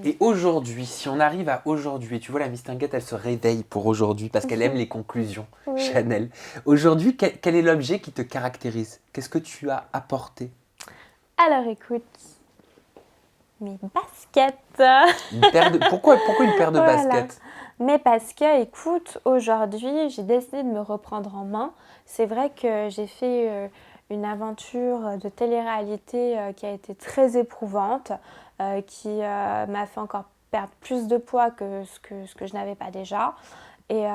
Et aujourd'hui, si on arrive à aujourd'hui, tu vois, la Miss Tinguette, elle se réveille pour aujourd'hui parce qu'elle aime les conclusions, Oui. Chanel. Aujourd'hui, quel est l'objet qui te caractérise? Qu'est-ce que tu as apporté? Alors écoute, mes baskets. Pourquoi une paire de Voilà. baskets? Mais parce que, écoute, aujourd'hui, j'ai décidé de me reprendre en main. C'est vrai que j'ai fait une aventure de télé-réalité qui a été très éprouvante, qui m'a fait encore perdre plus de poids que ce que je n'avais pas déjà. Et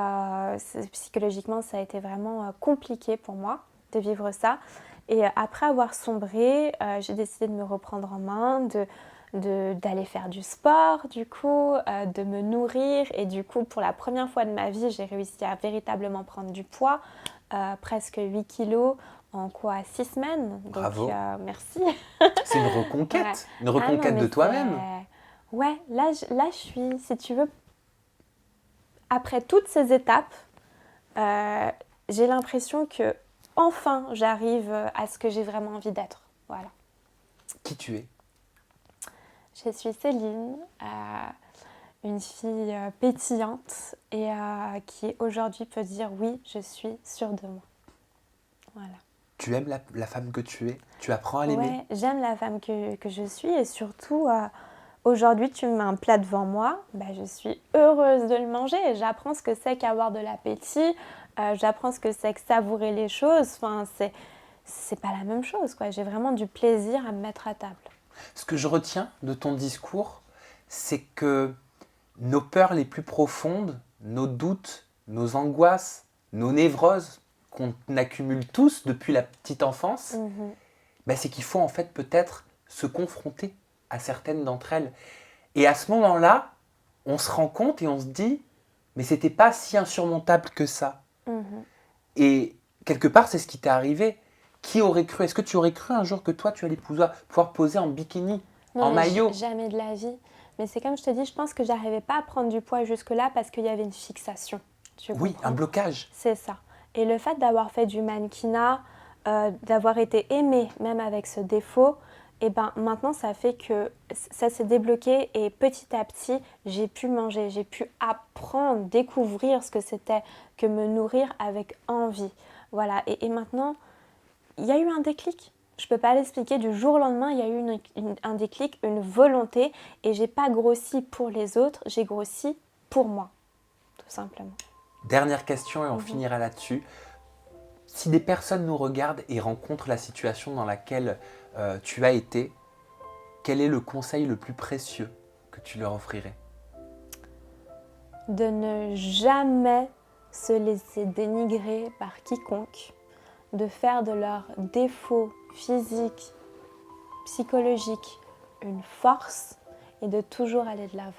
psychologiquement, ça a été vraiment compliqué pour moi de vivre ça. Et après avoir sombré, j'ai décidé de me reprendre en main, d'aller faire du sport, du coup, de me nourrir. Et du coup, pour la première fois de ma vie, j'ai réussi à véritablement prendre du poids, presque 8 kilos en quoi 6 semaines. Donc, Bravo. merci. C'est Ouais. une Ah non, reconquête mais de toi-même. Ouais, là, je suis, si tu veux, après toutes ces étapes, euh, j'ai l'impression que enfin j'arrive à ce que j'ai vraiment envie d'être. Voilà. Qui tu es? Je suis Céline, une fille pétillante et qui aujourd'hui peut dire oui, je suis sûre de moi. Voilà. Tu aimes la femme que tu es? Tu apprends à l'aimer? Ouais, j'aime la femme que je suis et surtout aujourd'hui tu me mets un plat devant moi, bah, je suis heureuse de le manger et j'apprends ce que c'est qu'avoir de l'appétit, j'apprends ce que c'est que savourer les choses, enfin c'est pas la même chose quoi, j'ai vraiment du plaisir à me mettre à table. Ce que je retiens de ton discours, c'est que nos peurs les plus profondes, nos doutes, nos angoisses, nos névroses qu'on accumule tous depuis la petite enfance, Mhm. ben c'est qu'il faut en fait peut-être se confronter à certaines d'entre elles. Et à ce moment-là, on se rend compte et on se dit, mais c'était pas si insurmontable que ça. Mhm. Et quelque part, c'est ce qui t'est arrivé. Qui aurait cru? Est-ce que tu aurais cru un jour que toi, tu allais pouvoir poser en bikini, Non en mais maillot? jamais de la vie. Mais c'est comme je te dis, je pense que j'arrivais pas à prendre du poids jusque-là parce qu'il y avait une fixation. Tu Oui, un comprends? blocage. C'est ça. Et le fait d'avoir fait du mannequinat, d'avoir été aimée même avec ce défaut, et ben maintenant ça fait que ça s'est débloqué et petit à petit j'ai pu manger, j'ai pu apprendre, découvrir ce que c'était que me nourrir avec envie. Voilà. Et maintenant il y a eu un déclic. Je ne peux pas l'expliquer du jour au lendemain, il y a eu un déclic, une volonté et j'ai pas grossi pour les autres, j'ai grossi pour moi, tout simplement. Dernière question et on Mhm. finira là-dessus. Si des personnes nous regardent et rencontrent la situation dans laquelle tu as été, quel est le conseil le plus précieux que tu leur offrirais? De ne jamais se laisser dénigrer par quiconque, de faire de leurs défauts physiques, psychologiques une force et de toujours aller de l'avant.